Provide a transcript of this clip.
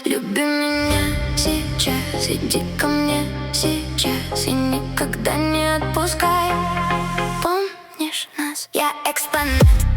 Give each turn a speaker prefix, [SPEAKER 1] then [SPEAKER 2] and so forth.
[SPEAKER 1] Люби меня сейчас, иди ко мне сейчас и никогда не отпускай. Помнишь нас? Я экспонат.